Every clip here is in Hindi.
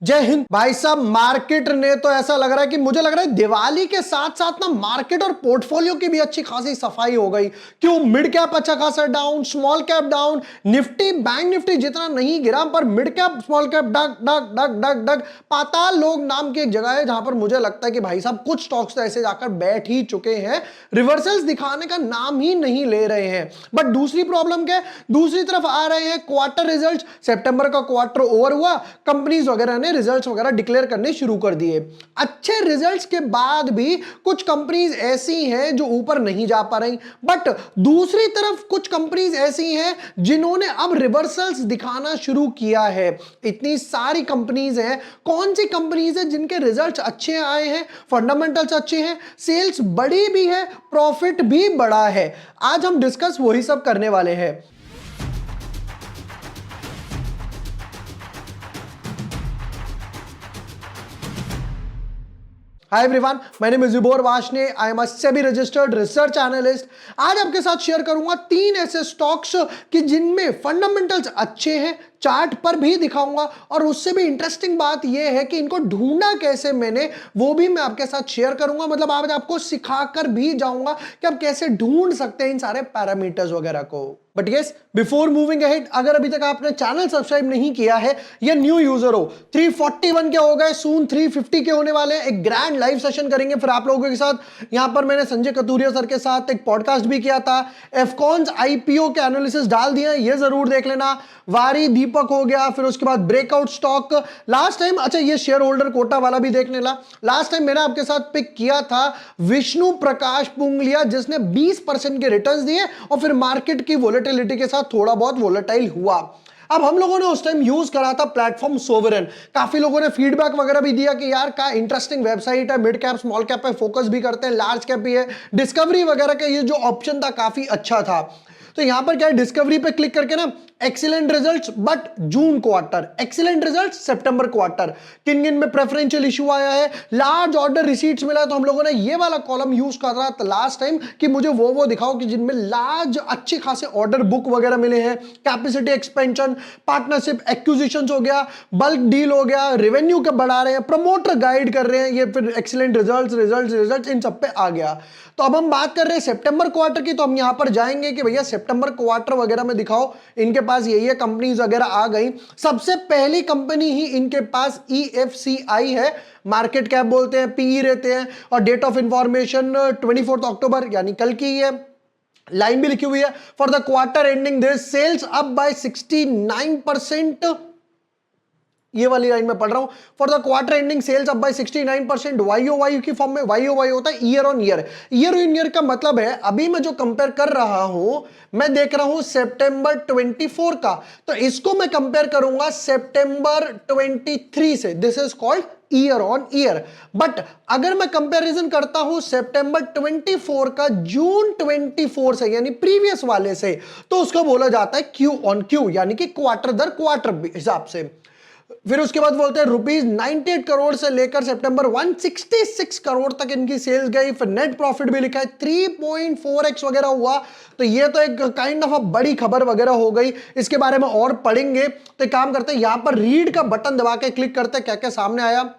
जय हिंद भाई साहब। मार्केट ने तो ऐसा लग रहा है कि मुझे लग रहा है दिवाली के साथ साथ ना मार्केट और पोर्टफोलियो की भी अच्छी खासी सफाई हो गई। क्यों? मिड कैप अच्छा खासा down, small cap down, Nifty bank Nifty जितना नहीं गिरा पर मिड कैप स्मॉल कैप डग डग डग डग डग। पाताल लोक नाम की एक जगह है जहां पर मुझे लगता है कि भाई साहब कुछ स्टॉक्स तो ऐसे जाकर बैठ ही चुके हैं, रिवर्सल्स दिखाने का नाम ही नहीं ले रहे हैं। बट दूसरी प्रॉब्लम क्या है? दूसरी तरफ आ रहे हैं क्वार्टर रिजल्ट। सितंबर का क्वार्टर ओवर हुआ, कंपनीज वगैरह ने रिजल्ट्स वगैरह डिक्लेयर करने शुरू कर दिए। अच्छे रिजल्ट्स के बाद भी कुछ कंपनीज ऐसी हैं जो ऊपर नहीं जा पा रही, बट दूसरी तरफ कुछ कंपनीज ऐसी हैं जिन्होंने अब रिवर्सल्स दिखाना शुरू किया है। इतनी सारी कंपनीज हैं, कौन सी कंपनीज है जिनके रिजल्ट्स अच्छे आए हैं, फंडामेंटल्स अच्छे हैं, सेल्स बड़ी भी है, प्रॉफिट भी बड़ा है। आज हम डिस्कस वही सब करने वाले हैं। Hi everyone, my name is Jubor Washne. I am a SEBI registered research analyst. आज आपके साथ शेयर करूंगा 3 ऐसे स्टॉक्स कि जिनमें फंडामेंटल्स अच्छे हैं, चार्ट पर भी दिखाऊंगा, और उससे भी इंटरेस्टिंग बात यह है कि इनको ढूंढा कैसे मैंने, वो भी मैं आपके साथ शेयर करूंगा। मतलब आज आपको सिखाकर भी जाऊंगा कि आप कैसे ढूंढ सकते हैं इन सारे पैरामीटर्स वगैरह को। But yes, before moving ahead, अगर अभी तक आपने चैनल सब्सक्राइब नहीं किया है या न्यू यूजर हो, 341 के हो गए, सून 350 के होने वाले हैं। एक ग्रैंड लाइव सेशन करेंगे फिर आप लोगों के साथ। यहां पर मैंने संजय कतूरिया सर के साथ एक पॉडकास्ट भी किया था। एफकॉन्स आईपीओ के एनालिसिस डाल दिए, ये जरूर देख लेना। वारी दीपक हो गया, फिर उसके बाद ब्रेकआउट स्टॉक लास्ट टाइम। अच्छा, ये शेयर होल्डर कोटा वाला भी देख लेना। लास्ट टाइम मैंने आपके साथ पिक किया था विष्णु प्रकाश पुंगलिया, जिसने 20% के रिटर्न्स दिए और फिर मार्केट की वोलेटिलिटी के साथ थोड़ा बहुत वोलेटाइल हुआ। अब हम लोगों ने उस टाइम यूज करा था प्लेटफॉर्म सोवरेन। काफी लोगों ने फीडबैक वगैरह भी दिया कि यार का इंटरेस्टिंग वेबसाइट है, मिड कैप स्मॉल कैप पे फोकस भी करते हैं, लार्ज कैप भी है, डिस्कवरी वगैरह का ये जो ऑप्शन था काफी अच्छा था। तो यहां पर क्या है, डिस्कवरी पे क्लिक करके ना excellent results but June quarter, excellent results September quarter, किन किन में प्रेफरेंशियल इशू आया है, लार्ज ऑर्डर रिसीट्स मिला। तो हम लोगों ने ये वाला कॉलम यूज कर रहा था लास्ट टाइम कि मुझे वो दिखाओ कि जिनमें लार्ज अच्छे खासे ऑर्डर बुक वगैरह मिले हैं, कैपेसिटी एक्सपेंशन, पार्टनरशिप एक्विजिशन हो गया, बल्क डील हो गया, रेवेन्यू के बढ़ा रहे हैं, प्रमोटर गाइड कर रहे हैं, ये फिर excellent results results results in सब पे आ गया। तो अब हम बात कर रहे हैं सितंबर क्वार्टर की, तो हम यहां पर जाएंगे कि भैया सितंबर क्वार्टर वगैरह में दिखाओ। इनके पास यही कंपनीज वगैरह आ गई। सबसे पहली कंपनी ही इनके पास EFCI है, मार्केट कैप बोलते हैं, पीई रहते हैं, और डेट ऑफ इंफॉर्मेशन 24 अक्टूबर यानी कल की है। लाइन भी लिखी हुई है, for the quarter ending this sales up by 69%। ये वाली लाइन में पढ़ रहा हूं, for the quarter ending sales up by 69%। YOY की फॉर्म में YOY होता है year on year. Year on year का मतलब है अभी मैं जो कंपेयर कर रहा हूं, मैं देख रहा हूं सितंबर 24 का, तो इसको मैं कंपेयर करूंगा सितंबर 23 से। This is called year on year. But अगर मैं कंपैरिजन करता हूं सितंबर 24 का जून 24 से यानी प्रीवियस वाले से, तो उसको बोला जाता है क्यू ऑन क्यू, यानी कि क्वार्टर दर क्वार्टर हिसाब से। फिर उसके बाद बोलते हैं रुपीज 98 करोड़ से लेकर सितंबर 166 करोड़ तक इनकी सेल्स गई। फिर नेट प्रॉफिट भी लिखा है 3.4x वगैरह हुआ। तो ये तो एक काइंड ऑफ बड़ी खबर वगैरह हो गई। इसके बारे में और पढ़ेंगे, तो एक काम करते हैं, यहां पर रीड का बटन दबा के क्लिक करते हैं, क्या क्या सामने आया।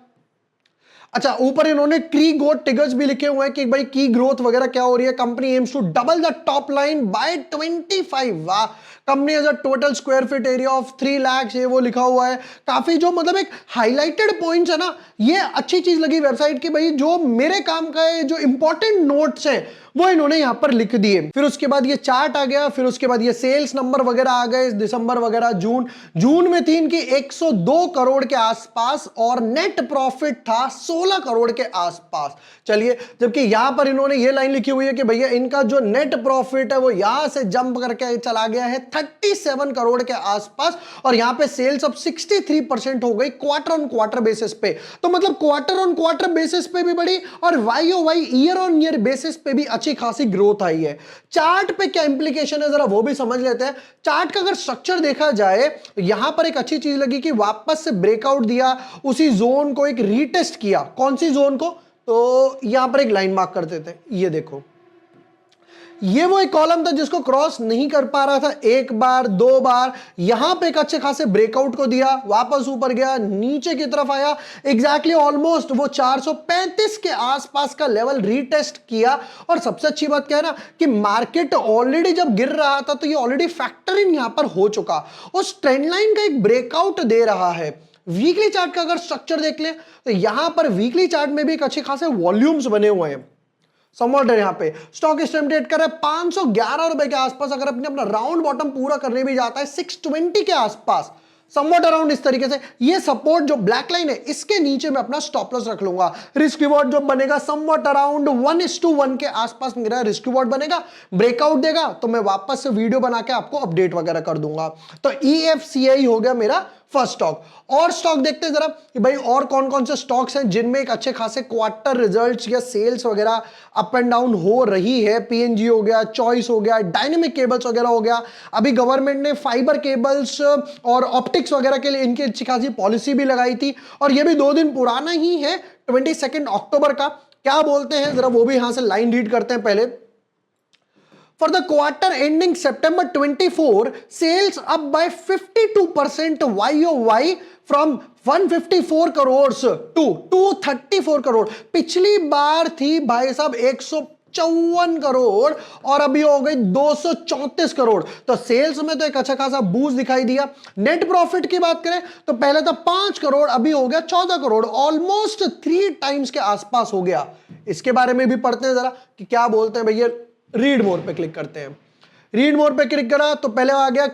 अच्छा, ऊपर इन्होंने की ग्रोथ टिगर्स भी लिखे हुए हैं कि भाई की ग्रोथ वगैरह क्या हो रही है। Company aims to double the top line by 25। वाह। Company has a total square feet area of 3 lakh, ये वो लिखा हुआ है। काफी जो मतलब एक हाईलाइटेड पॉइंट्स है ना, ये अच्छी चीज लगी वेबसाइट की। भाई जो मेरे काम का है, जो इंपॉर्टेंट नोट्स हैं, वो इन्होंने यहां पर लिख दिए। फिर उसके बाद ये चार्ट आ गया, फिर उसके बाद ये सेल्स नंबर वगैरह आ गए, दिसंबर वगैरह, जून में थी इनकी 102 करोड़ के आसपास, और नेट प्रॉफिट था 16 करोड़ के आसपास। चलिए, जबकि यहां पर इन्होंने ये लाइन लिखी हुई है कि भैया इनका जो नेट प्रॉफिट है वो यहां से जंप करके चला गया है 37 करोड़ के आसपास, और यहां पे सेल्स अब 63% हो गई क्वार्टर ऑन क्वार्टर बेसिस पे। तो मतलब क्वार्टर ऑन क्वार्टर बेसिस पे भी बढ़ी, और YOY year on year basis पे भी अच्छी खासी ग्रोथ आई है। चार्ट पे क्या इंप्लीकेशन है जरा वो भी समझ लेते हैं। चार्ट का अगर स्ट्रक्चर देखा जाए, यहां पर एक अच्छी चीज लगी कि वापस से ब्रेकआउट दिया, उसी जोन को एक रीटेस्ट किया। कौन सी जोन को? तो यहां पर एक लाइन मार्क कर देते हैं, ये देखो, ये वो एक कॉलम था जिसको क्रॉस नहीं कर पा रहा था, एक बार दो बार, यहां पे एक अच्छे खासे ब्रेकआउट को दिया, वापस ऊपर गया, नीचे की तरफ आया, एग्जैक्टली ऑलमोस्ट वो 435 के आसपास का लेवल रीटेस्ट किया। और सबसे अच्छी बात क्या है ना कि मार्केट ऑलरेडी जब गिर रहा था तो ये ऑलरेडी फैक्टर इन यहां पर हो चुका, उस ट्रेंड लाइन का एक ब्रेकआउट दे रहा है। वीकली चार्ट का अगर स्ट्रक्चर देख ले तो यहां पर वीकली चार्ट में भी एक अच्छे खासे वॉल्यूम्स बने हुए हैं। समवॉट यहां पे स्टॉक इस टाइम ट्रेड कर रहा है 511 रुपए के आसपास, अगर अपने अपना राउंड बॉटम पूरा करने भी जाता है 620 के आसपास, समवॉट अराउंड इस तरीके से। ये सपोर्ट जो ब्लैक लाइन है इसके नीचे मैं अपना स्टॉप लॉस रख लूंगा। रिस्क रिवॉर्ड जो बनेगा समवॉट अराउंड 1:1 के आसपास मेरा रिस्क रिवॉर्ड बनेगा। ब्रेकआउट देगा तो मैं वापस से वीडियो बना के आपको अपडेट वगैरह कर दूंगा। तो EFCI हो गया मेरा फर्स्ट स्टॉक। और स्टॉक देखते हैं जरा कि भाई और कौन कौन से स्टॉक्स हैं जिनमें एक अच्छे खासे क्वार्टर रिजल्ट्स या सेल्स वगैरह अप एंड डाउन हो रही है। PNG हो गया, चॉइस हो गया, डायनेमिक केबल्स वगैरह हो गया। अभी गवर्नमेंट ने फाइबर केबल्स और ऑप्टिक्स वगैरह के लिए इनकी अच्छी खासी पॉलिसी भी लगाई थी, और ये भी 2 दिन पुराना ही है, 22 अक्टूबर का। क्या बोलते हैं जरा वो भी यहां से लाइन रीड करते हैं पहले। For the quarter ending September 24, sales up by 52% YOY from 154 crores to 234 crore. पिछली बार थी भाई साहब 154 करोड़ और अभी हो गई 234 करोड़। तो सेल्स में तो एक अच्छा खासा बूस्ट दिखाई दिया। नेट प्रॉफिट की बात करें तो पहले था 5 करोड़, अभी हो गया 14 करोड़, ऑलमोस्ट 3 टाइम्स के आसपास हो गया। इसके बारे में भी पढ़ते हैं जरा कि क्या बोलते हैं भैया। रीड मोर पे क्लिक करते हैं। रीड मोर पे क्लिक करा तो पहले आ गया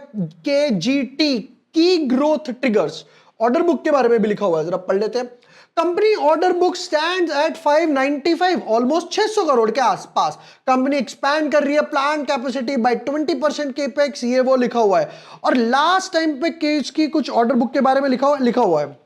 KGT की ग्रोथ ट्रिगर्स। ऑर्डर बुक के बारे में भी लिखा हुआ है, जरा पढ़ लेते हैं। Company order book stands eight 595, almost 600 crore के आसपास। कंपनी एक्सपैंड कर रही है प्लांट कैपेसिटी बाय 20% केपेक्स, ये वो लिखा हुआ है। और लास्ट टाइम पे केज की कुछ ऑर्डर बुक के बारे में लिखा हुआ है।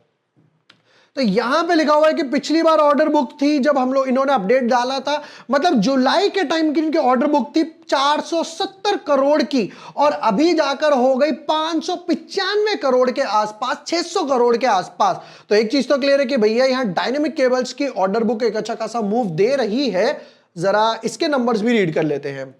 तो यहां पे लिखा हुआ है कि पिछली बार ऑर्डर बुक थी जब हम लोग इन्होंने अपडेट डाला था, मतलब जुलाई के टाइम की इनकी ऑर्डर बुक थी 470 करोड़ की, और अभी जाकर हो गई 595 करोड़ के आसपास, 600 करोड़ के आसपास। तो एक चीज तो क्लियर है कि भैया यहां डायनेमिक केबल्स की ऑर्डर बुक एक अच्छा खासा मूव दे रही है। जरा इसके नंबर्स भी रीड कर लेते हैं।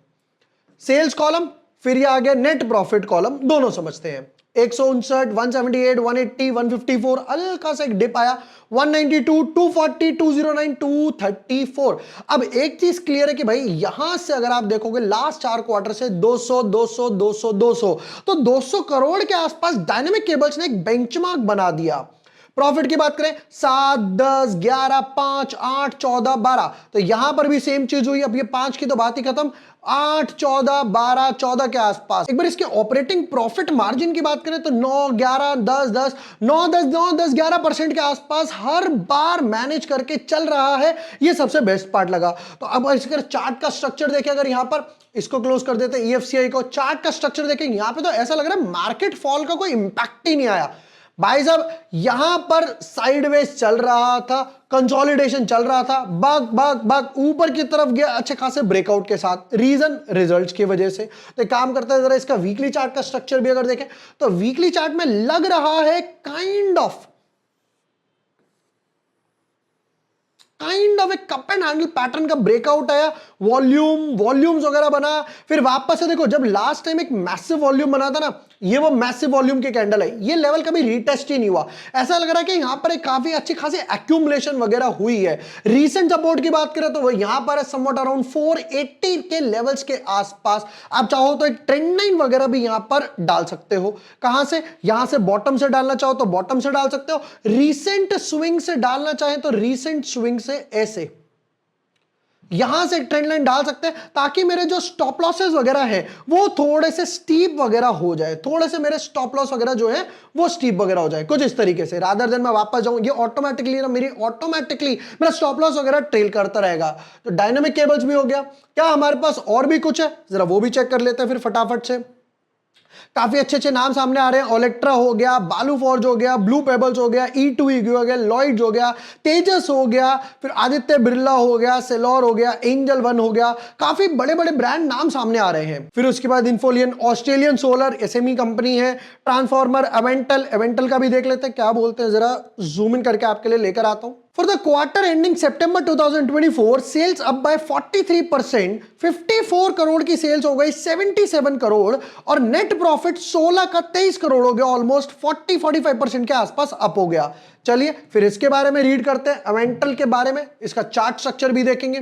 सेल्स कॉलम, फिर ये आ गया नेट प्रॉफिट कॉलम, दोनों समझते हैं। 159, 178, 180, 154, हल्का सा एक डिप आया, 192, 240, 209, 234। अब एक चीज क्लियर है कि भाई यहां से अगर आप देखोगे लास्ट 4 क्वार्टर से 200, 200, 200, 200, तो 200 करोड़ के आसपास डायनेमिक केबल्स ने एक बेंचमार्क बना दिया। प्रॉफिट की बात करें 7, 10, 11, 5, 8, 14, 12, तो यहां पर भी सेम चीज हुई। अब ये 5 की तो बात ही खत्म, 8, 14, 12, 14 के आसपास। एक बार इसके ऑपरेटिंग प्रॉफिट मार्जिन की बात करें तो 9, 11, 10, 10, 9, 10, 9, 10, 11% के आसपास हर बार मैनेज करके चल रहा है। ये सबसे बेस्ट पार्ट लगा। तो अब इसका चार्ट का स्ट्रक्चर देखें, अगर यहां पर इसको क्लोज कर देते हैं EFCI को, चार्ट का स्ट्रक्चर देखें, यहां पे तो ऐसा लग रहा है मार्केट फॉल का कोई इंपैक्ट ही नहीं आया भाई साहब। यहां पर साइडवेज चल रहा था, कंसोलिडेशन चल रहा था, बग बग बग ऊपर की तरफ गया अच्छे खासे ब्रेकआउट के साथ। रीजन रिजल्ट्स की वजह से। तो एक काम करता है जरा इसका वीकली चार्ट का स्ट्रक्चर भी अगर देखें तो वीकली चार्ट में लग रहा है काइंड ऑफ एक कप एंड हैंडल पैटर्न का ब्रेकआउट आया, वॉल्यूम्स वगैरह बना, फिर वापस से देखो जब लास्ट टाइम एक मैसिव वॉल्यूम बना था ना, ये वो मैसिव वॉल्यूम की कैंडल है, ये लेवल कभी रीटेस्ट ही नहीं हुआ। ऐसा लग रहा है कि यहां पर एक काफी अच्छी खासी एक्यूमुलेशन वगैरह हुई है। रीसेंट सपोर्ट की बात करें तो वो यहां पर है समवॉट अराउंड 480 के लेवल्स के आसपास। आप चाहो तो एक ट्रेंड लाइन वगैरह भी यहां पर डाल सकते हो। कहां से? यहां से बॉटम से डालना चाहो तो बॉटम से डाल सकते हो, रीसेंट स्विंग से डालना चाहे तो रीसेंट स्विंग से ऐसे यहां से ट्रेंड लाइन डाल सकते हैं, ताकि मेरे जो स्टॉप लॉसेस वगैरह है वो थोड़े से स्टीप वगैरह हो जाए, थोड़े से मेरे स्टॉप लॉस वगैरह जो है वो स्टीप वगैरह हो जाए, कुछ इस तरीके से। रादर देन मैं वापस जाऊं, ये ऑटोमेटिकली मेरा स्टॉप लॉस वगैरह ट्रेल करता रहेगा। तो डायनामिक केबल्स भी हो गया। क्या हमारे पास और भी कुछ है? जरा वो भी चेक कर लेते हैं फिर फटाफट से। काफी अच्छे अच्छे नाम सामने आ रहे हैं। ओलेक्ट्रा हो गया, बालू फॉर्ज हो गया, ब्लू पेबल्स हो गया, E2E हो गया, लॉइड हो गया, तेजस हो गया, फिर आदित्य बिरला हो गया, सेलोर हो गया, एंजल वन हो गया। काफी बड़े बड़े ब्रांड नाम सामने आ रहे हैं। फिर उसके बाद इन्फोलियन, ऑस्ट्रेलियन सोलर SME कंपनी है, ट्रांसफॉर्मर, एवेंटल का भी देख लेते हैं क्या बोलते हैं, जरा जूम इन करके आपके लिए लेकर आता हूं। For the quarter ending September 2024, sales up by 43%, 54 crore की सेल्स हो गई 77 करोड़ और नेट प्रॉफिट 16 का 23 करोड़ हो गया, ऑलमोस्ट 40-45% के आसपास अप हो गया। चलिए फिर इसके बारे में रीड करते हैं, अवेंटल के बारे में, इसका चार्ट स्ट्रक्चर भी देखेंगे।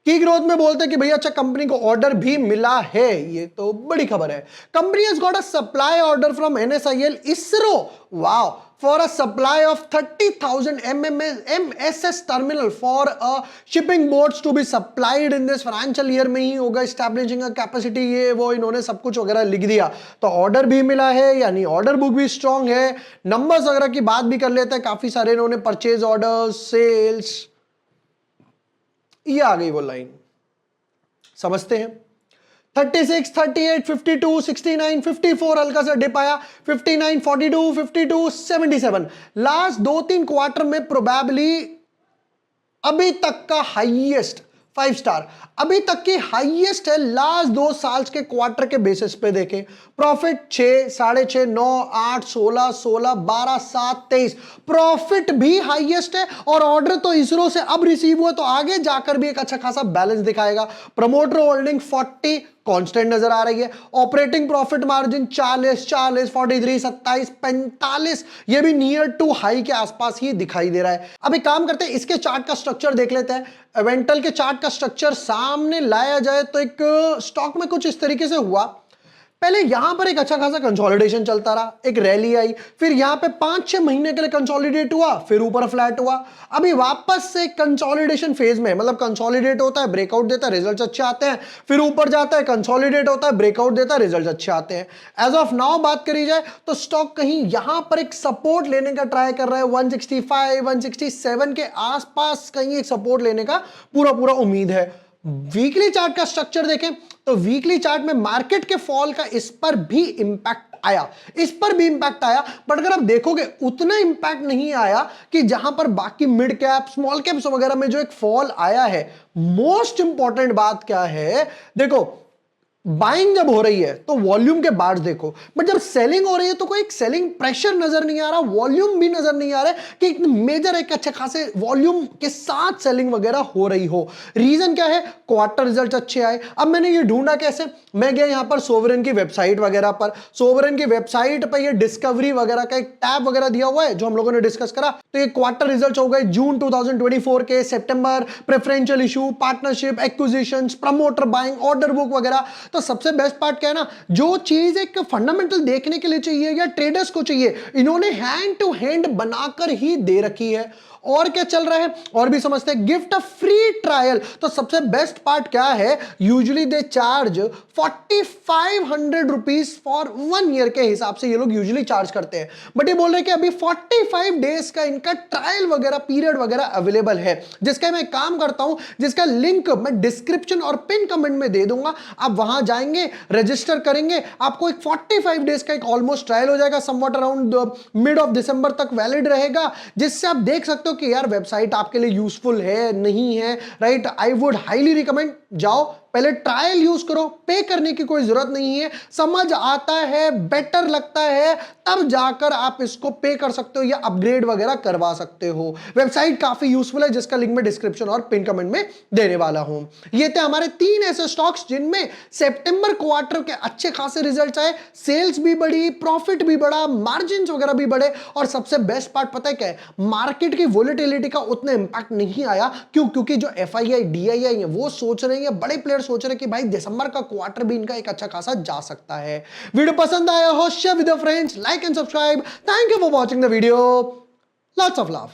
की ग्रोथ में बोलते हैं कि भैया अच्छा कंपनी को ऑर्डर भी मिला है, ये तो बड़ी खबर है। Company has got a supply order from NSIL ISRO, wow, for a supply of 30,000 MSS terminal for a shipping boats to be supplied in this financial year में ही होगा, establishing a capacity, ये वो इन्होंने सब कुछ वगैरह लिख दिया। तो ऑर्डर भी मिला है, यानी ऑर्डर बुक भी स्ट्रांग है। नंबर्स वगैरह की बात भी कर लेते हैं, काफी सारे इन्होंने परचेज ऑर्डर, सेल्स, ये आ गई वो लाइन, समझते हैं। 36, 38, 52, 69, 54 हल्का सा डिप आया, 59, 42, 52, 77। लास्ट 2-3 क्वार्टर में प्रोबेबली अभी तक का हाईएस्ट 5 स्टार, अभी तक की हाईएस्ट है लास्ट 2 साल के क्वार्टर के बेसिस पे देखें। प्रॉफिट 6, 6.5, 9, 8, 16, 16, 12, 7, 23, प्रॉफिट भी हाईएस्ट है और ऑर्डर तो इसरो से अब रिसीव हुआ, तो आगे जाकर भी एक अच्छा खासा बैलेंस दिखाएगा। प्रमोटर होल्डिंग 40 कांस्टेंट नजर आ रही है। ऑपरेटिंग प्रॉफिट मार्जिन 40, 43, 27, 45, ये भी नियर टू हाई के आसपास ही दिखाई दे रहा है। अभी काम करते हैं, इसके चार्ट का स्ट्रक्चर देख लेते हैं। एवेंटल के चार्ट का स्ट्रक्चर सामने लाया जाए तो एक स्टॉक में कुछ इस तरीके से हुआ। पहले यहां पर एक अच्छा खासा कंसोलिडेशन चलता रहा, एक रैली आई, फिर यहां पे 5-6 महीने के लिए कंसोलिडेट हुआ, फिर ऊपर फ्लैट हुआ। अभी वापस से कंसोलिडेशन फेज में, मतलब कंसोलिडेट होता है, ब्रेकआउट देता है, रिजल्ट्स अच्छे आते हैं, फिर ऊपर जाता है, कंसोलिडेट होता है, ब्रेकआउट देता है, रिजल्ट्स अच्छे आते हैं। एज ऑफ नाउ बात करी जाए तो स्टॉक कहीं यहां पर एक सपोर्ट लेने का ट्राई कर रहा है, 165, 167 के आसपास कहीं एक सपोर्ट लेने का पूरा उम्मीद है। वीकली चार्ट का स्ट्रक्चर देखें तो वीकली चार्ट में मार्केट के फॉल का इस पर भी इंपैक्ट आया, इस पर भी इंपैक्ट आया, बट अगर आप देखोगे उतना इंपैक्ट नहीं आया कि जहां पर बाकी मिड कैप, स्मॉल कैप्स वगैरह में जो एक फॉल आया है। मोस्ट इंपॉर्टेंट बात क्या है, देखो बाइंग जब हो रही है तो वॉल्यूम के बार्स देखो, बट जब सेलिंग हो रही है तो कोई एक सेलिंग प्रेशर नजर नहीं आ रहा, वॉल्यूम भी नजर नहीं आ रहा है कि एक मेजर एक अच्छे खासे वॉल्यूम के साथ सेलिंग वगैरह हो रही हो। रीजन क्या है, क्वार्टर रिजल्ट अच्छे आए। अब मैंने ये ढूंढा कैसे, मैं गया यहां पर सोवरेन की वेबसाइट वगैरह पर, सोवरेन की वेबसाइट पर ये डिस्कवरी वगैरह का एक टैब वगैरह दिया हुआ है जो हम लोगों ने डिस्कस करा। तो ये क्वार्टर रिजल्ट हो गए जून 2024 के, सितंबर, preferential issue, partnership, acquisitions, promoter buying, order book वगैरह। तो सबसे बेस्ट पार्ट क्या है ना, जो चीज एक फंडामेंटल देखने के लिए चाहिए या ट्रेडर्स को चाहिए, इन्होंने हैंड टू हैंड बनाकर ही दे रखी है। और क्या चल रहा है और भी समझते हैं। गिफ्ट अ फ्री ट्रायल, तो सबसे बेस्ट पार्ट क्या है, usually they charge 4500 rupees for 1 year के हिसाब से ये लोग यूजुअली चार्ज करते हैं, बट ये बोल रहे हैं कि अभी 45 डेज का इनका ट्रायल वगैरह पीरियड वगैरह अवेलेबल है, जिसका मैं काम करता हूं, जिसका लिंक मैं डिस्क्रिप्शन और पिन कमेंट में दे दूंगा। आप वहां जाएंगे, रजिस्टर करेंगे, आपको एक 45 डेज का एक ऑलमोस्ट ट्रायल हो जाएगा, somewhat around mid of December तक वैलिड रहेगा, जिससे आप देख सकते हो कि यार वेबसाइट आपके लिए यूजफुल है नहीं है, right. I would highly recommend, जाओ पहले ट्रायल यूज करो, पे करने की कोई जरूरत नहीं है, समझ आता है, बेटर लगता है, तब जाकर आप इसको पे कर सकते हो या अपग्रेड वगैरह करवा सकते हो। वेबसाइट काफी यूजफुल है, जिसका लिंक मैं डिस्क्रिप्शन और पिन कमेंट में देने वाला हूं। ये थे हमारे 3 ऐसे स्टॉक्स जिनमें सितंबर क्वार्टर के अच्छे खासे रिजल्ट्स आए, सेल्स भी बढ़ी, प्रॉफिट भी बढ़ा, मार्जिन वगैरह भी बढ़े, और सबसे बेस्ट पार्ट पता है क्या है, मार्केट की वोलेटिलिटी का उतना इंपैक्ट नहीं आया। क्यों? क्योंकि जो एफआईआई डीआईआई है वो सोच रहे हैं, बड़े प्लेयर सोच रहे हैं कि भाई दिसंबर का क्वार्टर भी इनका एक अच्छा खासा जा सकता है। वीडियो पसंद आया हो, share with your friends, like and subscribe. Thank you for watching the video, lots of love.